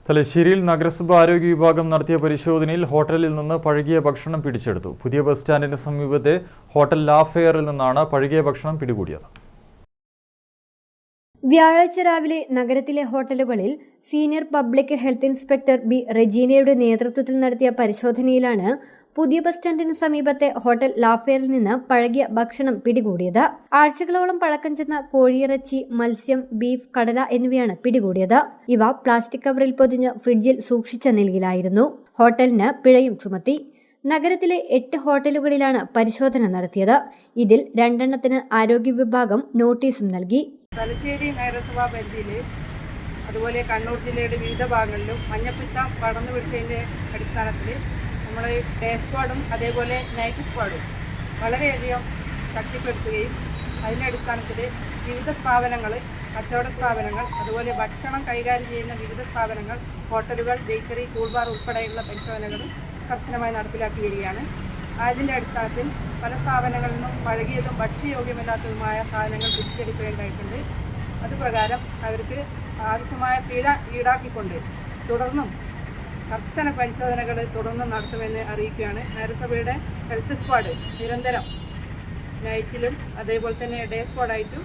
തലശ്ശേരിയിൽ നഗരസഭ ആരോഗ്യ വിഭാഗം നടത്തിയ പരിശോധനയിൽ ഹോട്ടലിൽ നിന്ന് പഴകിയ ഭക്ഷണം പിടിച്ചെടുത്തു. പുതിയ ബസ് സ്റ്റാൻഡിന് സമീപത്തെ ഹോട്ടൽ ലാഫെയറിൽ നിന്നാണ് പഴകിയ ഭക്ഷണം പിടികൂടിയത്. വ്യാഴാഴ്ച രാവിലെ നഗരത്തിലെ ഹോട്ടലുകളിൽ senior public health inspector B റെജീനയുടെ നേതൃത്വത്തിൽ നടത്തിയ പരിശോധനയിലാണ് പുതിയ ബസ് സ്റ്റാൻഡിന് സമീപത്തെ ഹോട്ടൽ ലാഫെയറിൽ നിന്ന് പഴകിയ ഭക്ഷണം പിടികൂടിയത്. ആഴ്ചകളോളം പഴക്കം ചെന്ന കോഴിയിറച്ചി, മത്സ്യം, ബീഫ്, കടല എന്നിവയാണ് പിടികൂടിയത്. ഇവ പ്ലാസ്റ്റിക് കവറിൽ പൊതിഞ്ഞ് ഫ്രിഡ്ജിൽ സൂക്ഷിച്ച നിലയിലായിരുന്നു. ഹോട്ടലിന് പിഴയും ചുമത്തി. നഗരത്തിലെ 8 ഹോട്ടലുകളിലാണ് പരിശോധന നടത്തിയത്. ഇതിൽ 2 എണ്ണത്തിന് ആരോഗ്യ വിഭാഗം നോട്ടീസും നൽകി. തലശ്ശേരി നഗരസഭാ പരിധിയിൽ അതുപോലെ കണ്ണൂർ ജില്ലയുടെ വിവിധ ഭാഗങ്ങളിലും മഞ്ഞപ്പിത്തം പടർന്നു പിടിച്ചതിൻ്റെ അടിസ്ഥാനത്തിൽ നമ്മൾ ഡേ സ്ക്വാഡും അതേപോലെ നൈറ്റ് സ്ക്വാഡും വളരെയധികം ശക്തിപ്പെടുത്തുകയും അതിൻ്റെ അടിസ്ഥാനത്തിൽ വിവിധ സ്ഥാപനങ്ങൾ, കച്ചവട സ്ഥാപനങ്ങൾ, അതുപോലെ ഭക്ഷണം കൈകാര്യം ചെയ്യുന്ന വിവിധ സ്ഥാപനങ്ങൾ, ഹോട്ടലുകൾ, ബേക്കറി, കൂൾ ബാർ ഉൾപ്പെടെയുള്ള പരിശോധനകളും കർശനമായി നടപ്പിലാക്കി വരികയാണ്. അതിൻ്റെ അടിസ്ഥാനത്തിൽ പല സ്ഥാപനങ്ങളിൽ നിന്നും പഴകിയതും ഭക്ഷ്യയോഗ്യമല്ലാത്തതുമായ സാധനങ്ങൾ തിരിച്ചെടുക്കേണ്ടതായിട്ടുണ്ട്. അതുപ്രകാരം അവർക്ക് ആവശ്യമായ പിഴ ഈടാക്കിക്കൊണ്ട് തുടർന്നും കർശന പരിശോധനകൾ തുടർന്നും നടത്തുമെന്ന് അറിയിക്കുകയാണ്. നഗരസഭയുടെ ഹെൽത്ത് സ്ക്വാഡ് നിരന്തരം നൈറ്റിലും അതേപോലെ തന്നെ ഡേ സ്ക്വാഡായിട്ടും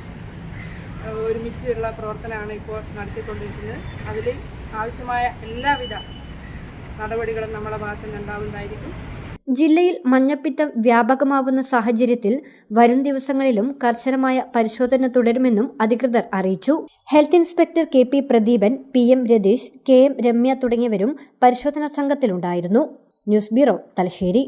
ഒരുമിച്ചുള്ള പ്രവർത്തനമാണ് ഇപ്പോൾ നടത്തിക്കൊണ്ടിരിക്കുന്നത്. അതിൽ ആവശ്യമായ എല്ലാവിധ നടപടികളും നമ്മുടെ ഭാഗത്തു നിന്നുണ്ടാവുന്നതായിരിക്കും. ജില്ലയിൽ മഞ്ഞപ്പിത്തം വ്യാപകമാവുന്ന സാഹചര്യത്തിൽ വരും ദിവസങ്ങളിലും കർശനമായ പരിശോധന തുടരുമെന്നും അധികൃതർ അറിയിച്ചു. Health inspector KP Pradeepan, PM Ratheesh, KM Ramya തുടങ്ങിയവരും പരിശോധനാ സംഘത്തിലുണ്ടായിരുന്നു. News bureau, Thalassery.